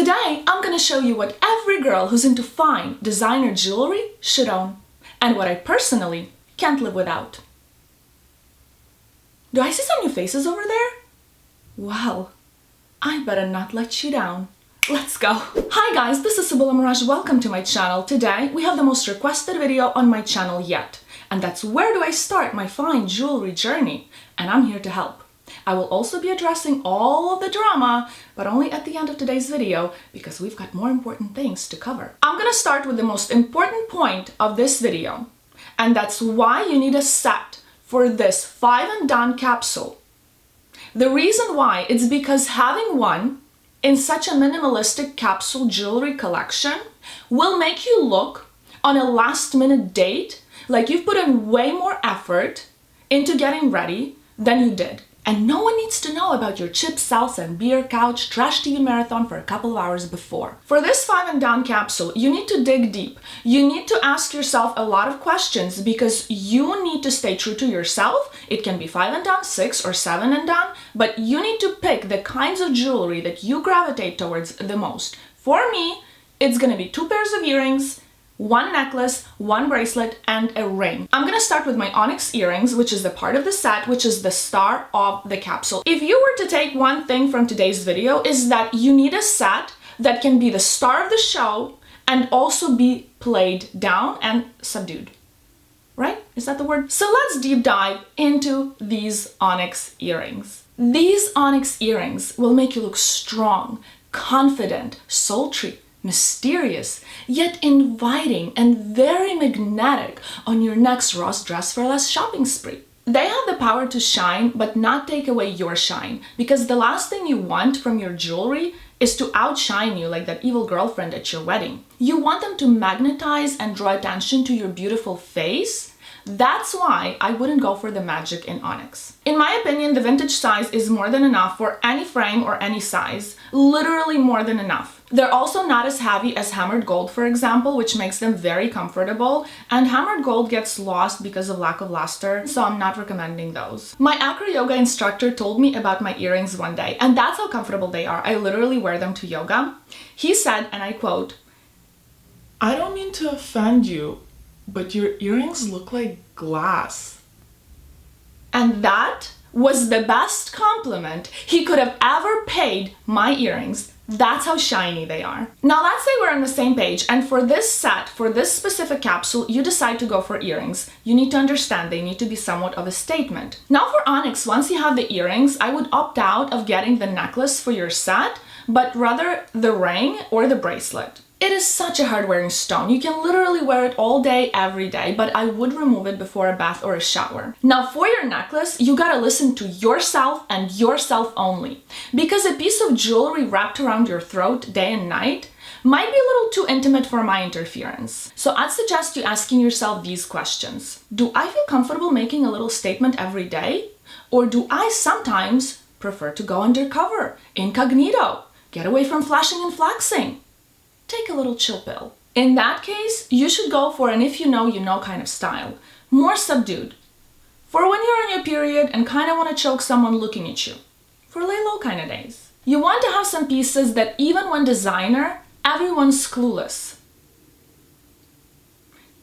Today, I'm gonna show you what every girl who's into fine designer jewelry should own, and what I personally can't live without. Do I see some new faces over there? Well, I better not let you down. Let's go! Hi guys, this is Sibylla Mirage. Welcome to my channel. Today, we have the most requested video on my channel yet, and that's where do I start my fine jewelry journey, and I'm here to help. I will also be addressing all of the drama, but only at the end of today's video because we've got more important things to cover. I'm gonna start with the most important point of this video, and that's why you need a set for this 5 and done capsule. The reason why is because having one in such a minimalistic capsule jewelry collection will make you look on a last-minute date like you've put in way more effort into getting ready than you did. And no one needs to know about your chips, salsa, and beer couch trash TV marathon for a couple of hours before. For this 5 and done capsule, you need to dig deep. You need to ask yourself a lot of questions because you need to stay true to yourself. It can be 5 and done, 6 or 7 and done, but you need to pick the kinds of jewelry that you gravitate towards the most. For me, it's gonna be 2 pairs of earrings, 1 necklace, 1 bracelet, and a ring. I'm gonna start with my onyx earrings, which is the part of the set, which is the star of the capsule. If you were to take one thing from today's video, is that you need a set that can be the star of the show and also be played down and subdued. Right? Is that the word? So let's deep dive into these onyx earrings. These onyx earrings will make you look strong, confident, sultry, mysterious, yet inviting and very magnetic on your next Ross Dress for Less shopping spree. They have the power to shine, but not take away your shine, because the last thing you want from your jewelry is to outshine you like that evil girlfriend at your wedding. You want them to magnetize and draw attention to your beautiful face. That's why I wouldn't go for the magic in onyx. In my opinion, the vintage size is more than enough for any frame or any size. Literally more than enough. They're also not as heavy as hammered gold, for example, which makes them very comfortable. And hammered gold gets lost because of lack of luster, so I'm not recommending those. My acro yoga instructor told me about my earrings one day, and that's how comfortable they are. I literally wear them to yoga. He said, and I quote, "I don't mean to offend you, but your earrings look like glass." And that was the best compliment he could have ever paid my earrings. That's how shiny they are. Now let's say we're on the same page, and for this set, for this specific capsule, you decide to go for earrings. You need to understand they need to be somewhat of a statement. Now for onyx, once you have the earrings, I would opt out of getting the necklace for your set, but rather the ring or the bracelet. It is such a hard-wearing stone. You can literally wear it all day, every day, but I would remove it before a bath or a shower. Now, for your necklace, you gotta listen to yourself and yourself only. Because a piece of jewelry wrapped around your throat day and night might be a little too intimate for my interference. So I'd suggest you asking yourself these questions. Do I feel comfortable making a little statement every day? Or do I sometimes prefer to go undercover, incognito, get away from flashing and flexing? Take a little chill pill. In that case, you should go for an if you know kind of style. More subdued. For when you're on your period and kind of want to choke someone looking at you. For lay low kind of days. You want to have some pieces that even when designer, everyone's clueless.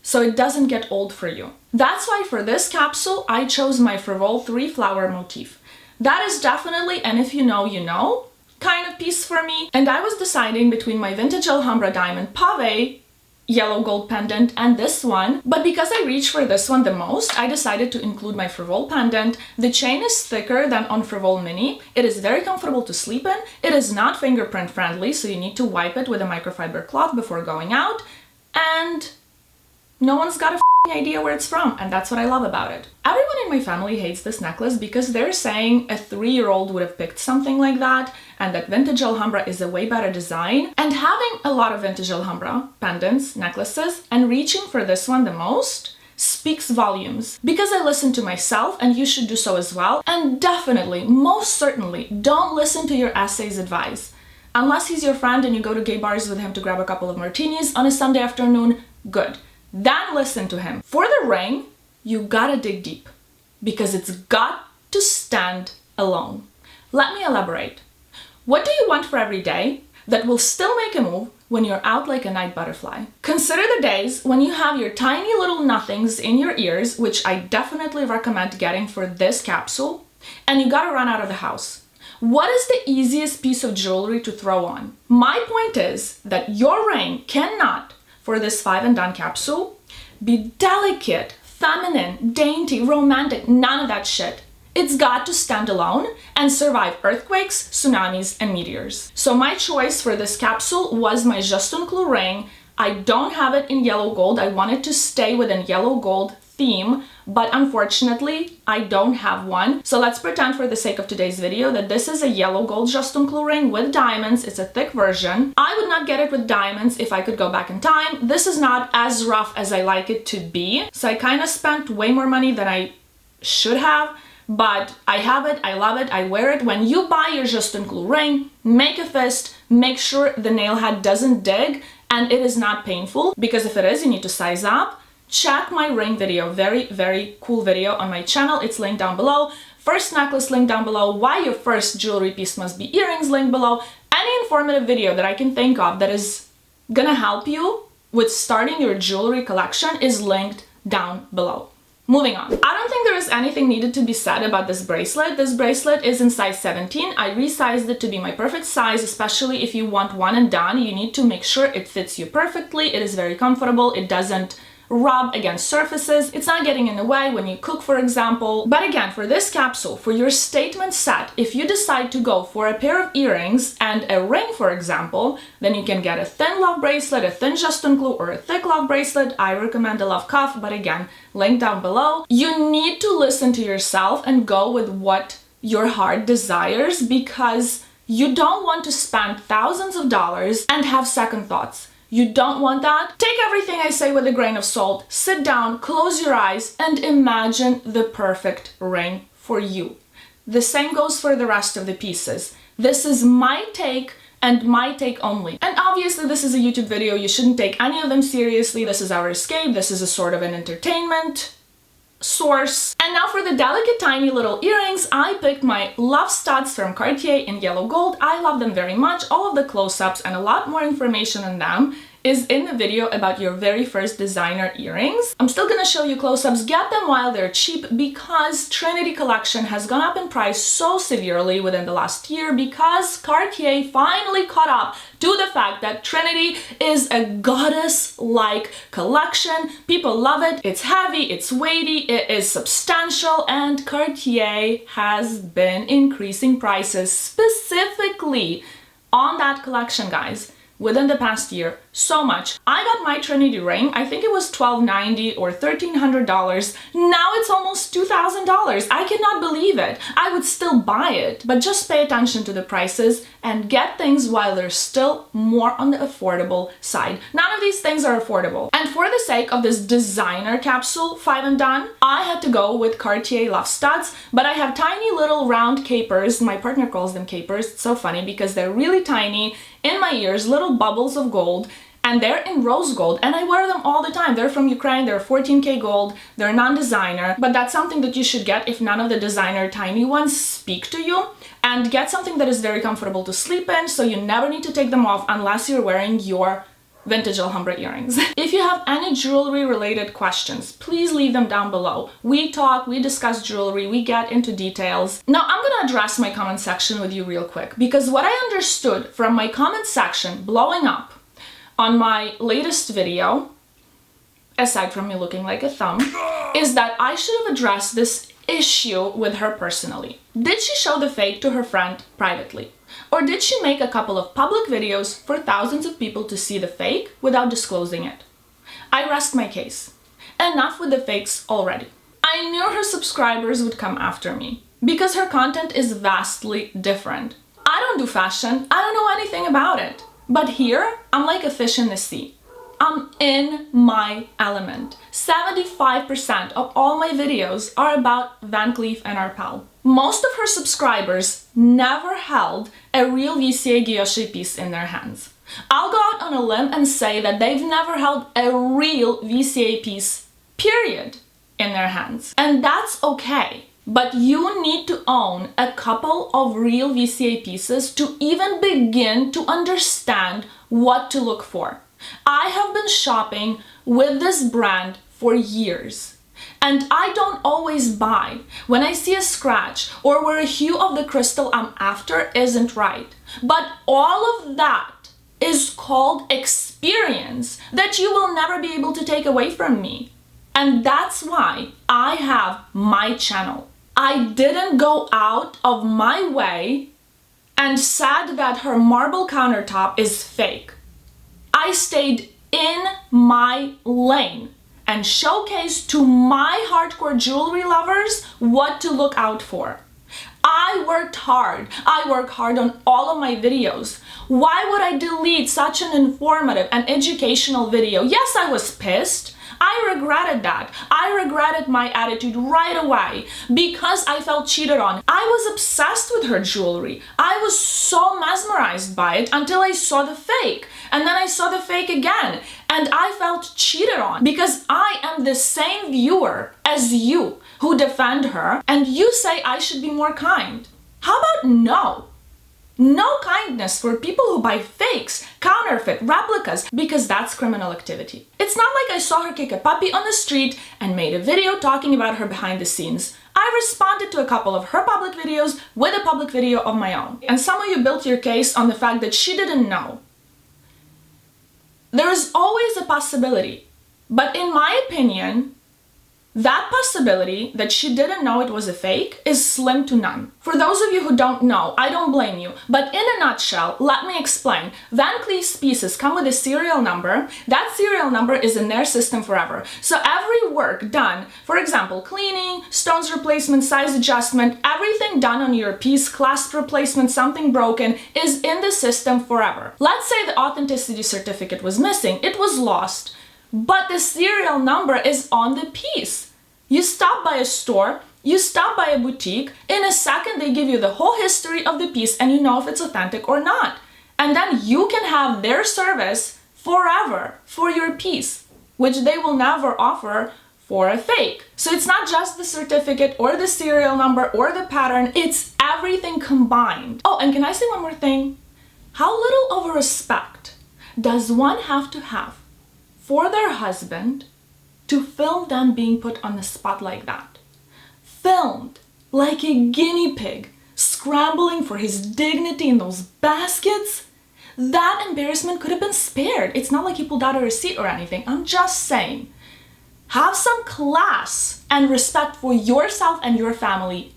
So it doesn't get old for you. That's why for this capsule, I chose my Frivole 3-flower motif. That is definitely an if you know kind of piece for me, and I was deciding between my vintage Alhambra diamond pave yellow gold pendant and this one, but because I reached for this one the most, I decided to include my Frivole pendant. The chain is thicker than on Frivole Mini. It is very comfortable to sleep in. It is not fingerprint friendly, so you need to wipe it with a microfiber cloth before going out, and no one's got a idea where it's from, and that's what I love about it. Everyone in my family hates this necklace because they're saying a 3-year-old would have picked something like that, and that vintage Alhambra is a way better design. And having a lot of vintage Alhambra pendants, necklaces, and reaching for this one the most speaks volumes. Because I listen to myself, and you should do so as well. And definitely, most certainly, don't listen to your essay's advice. Unless he's your friend and you go to gay bars with him to grab a couple of martinis on a Sunday afternoon, good. Then listen to him. For the ring, you gotta dig deep because it's got to stand alone. Let me elaborate. What do you want for every day? that will still make a move when you're out like a night butterfly. Consider the days when you have your tiny little nothings in your ears, which I definitely recommend getting for this capsule, and you gotta run out of the house. What is the easiest piece of jewelry to throw on? My point is that your ring cannot, for this 5 and done capsule, be delicate, feminine, dainty, romantic, none of that shit. It's got to stand alone and survive earthquakes, tsunamis, and meteors. So my choice for this capsule was my Justin Clou ring. I don't have it in yellow gold. I wanted to stay within yellow gold theme, but unfortunately, I don't have one. So let's pretend for the sake of today's video that this is a yellow gold Justin Clou ring with diamonds. It's a thick version. I would not get it with diamonds if I could go back in time. This is not as rough as I like it to be. So I kind of spent way more money than I should have. But I have it, I love it, I wear it. When you buy your Justin Clou ring, make a fist, make sure the nail head doesn't dig and it is not painful, because if it is, you need to size up. Check my ring video, very cool video on my channel. It's linked down below. First necklace link down below, why your first jewelry piece must be earrings link below. Any informative video that I can think of that is gonna help you with starting your jewelry collection is linked down below. Moving on. I don't think there is anything needed to be said about this bracelet. This bracelet is in size 17. I resized it to be my perfect size, especially if you want one and done. You need to make sure it fits you perfectly. It is very comfortable. It doesn't rub against surfaces. It's not getting in the way when you cook, for example. But again, for this capsule, for your statement set, if you decide to go for a pair of earrings and a ring, for example, then you can get a thin love bracelet, a thin Justin Clou, or a thick love bracelet. I recommend a love cuff, but again, link down below. You need to listen to yourself and go with what your heart desires, because you don't want to spend thousands of dollars and have second thoughts. You don't want that. Take everything I say with a grain of salt, sit down, close your eyes, and imagine the perfect ring for you. The same goes for the rest of the pieces. This is my take and my take only. And obviously this is a YouTube video, you shouldn't take any of them seriously. This is our escape, this is a sort of an entertainment source. And now for the delicate tiny little earrings, I picked my Love Studs from Cartier in yellow gold. I love them very much. All of the close-ups and a lot more information on them is in the video about your very first designer earrings. I'm still gonna show you close-ups. Get them while they're cheap, because Trinity collection has gone up in price so severely within the last year, because Cartier finally caught up to the fact that Trinity is a goddess-like collection. People love it. It's heavy, it's weighty, it is substantial, and Cartier has been increasing prices specifically on that collection, guys, within the past year so much. I got my Trinity ring, I think it was $1,290 or $1,300. Now it's almost $2,000. I cannot believe it. I would still buy it, but just pay attention to the prices and get things while they're still more on the affordable side. None of these things are affordable. And for the sake of this designer capsule 5 and done, I had to go with Cartier Love Studs, but I have tiny little round capers. My partner calls them capers. It's so funny because they're really tiny in my ears, little bubbles of gold, and they're in rose gold, and I wear them all the time. They're from Ukraine, they're 14K gold, they're non-designer, but that's something that you should get if none of the designer tiny ones speak to you. And get something that is very comfortable to sleep in, so you never need to take them off unless you're wearing your vintage Alhambra earrings. If you have any jewelry related questions, please leave them down below. We talk, we discuss jewelry, we get into details. Now I'm gonna address my comment section with you real quick, because what I understood from my comment section blowing up on my latest video, aside from me looking like a thumb, is that I should have addressed this issue with her personally. Did she show the fake to her friend privately? Or did she make a couple of public videos for thousands of people to see the fake without disclosing it? I rest my case. Enough with the fakes already. I knew her subscribers would come after me because her content is vastly different. I don't do fashion, I don't know anything about it. But here, I'm like a fish in the sea. I'm in my element. 75% of all my videos are about Van Cleef and Arpels. Most of her subscribers never held a real VCA guilloche piece in their hands. I'll go out on a limb and say that they've never held a real VCA piece, period, in their hands. And that's okay. but you need to own a couple of real VCA pieces to even begin to understand what to look for. I have been shopping with this brand for years, and I don't always buy when I see a scratch or where a hue of the crystal I'm after isn't right. But all of that is called experience that you will never be able to take away from me. And that's why I have my channel. I didn't go out of my way and said that her marble countertop is fake. I stayed in my lane and showcased to my hardcore jewelry lovers what to look out for. I worked hard. I work hard on all of my videos. Why would I delete such an informative and educational video? Yes, I was pissed. I regretted that. I regretted my attitude right away because I felt cheated on. I was obsessed with her jewelry. I was so mesmerized by it until I saw the fake. And then I saw the fake again. And I felt cheated on because I am the same viewer as you who defend her, and you say I should be more kind. How about no? No kindness for people who buy fakes, counterfeit, replicas, because that's criminal activity. It's not like I saw her kick a puppy on the street and made a video talking about her behind the scenes. I responded to a couple of her public videos with a public video of my own. And some of you built your case on the fact that she didn't know. There is always a possibility, but in my opinion, that possibility that she didn't know it was a fake is slim to none. For those of you who don't know, I don't blame you, but in a nutshell, let me explain. Van Cleef's pieces come with a serial number. That serial number is in their system forever. So every work done, for example, cleaning, stones replacement, size adjustment, everything done on your piece, clasp replacement, something broken, is in the system forever. Let's say the authenticity certificate was missing, it was lost, but the serial number is on the piece. You stop by a store, you stop by a boutique, in a second they give you the whole history of the piece and you know if it's authentic or not. And then you can have their service forever for your piece, which they will never offer for a fake. So it's not just the certificate or the serial number or the pattern, it's everything combined. Oh, and can I say one more thing? How little of a respect does one have to have for their husband to film them being put on the spot like that? Filmed like a guinea pig, scrambling for his dignity in those baskets? That embarrassment could have been spared. It's not like he pulled out a receipt or anything. I'm just saying, have some class and respect for yourself and your family.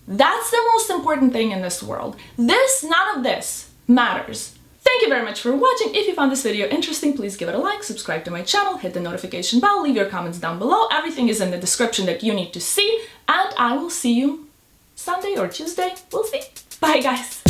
That's the most important thing in this world. None of this matters. Thank you very much for watching. If you found this video interesting, please give it a like, subscribe to my channel, hit the notification bell, leave your comments down below. Everything is in the description that you need to see, and I will see you Sunday or Tuesday. We'll see. Bye, guys.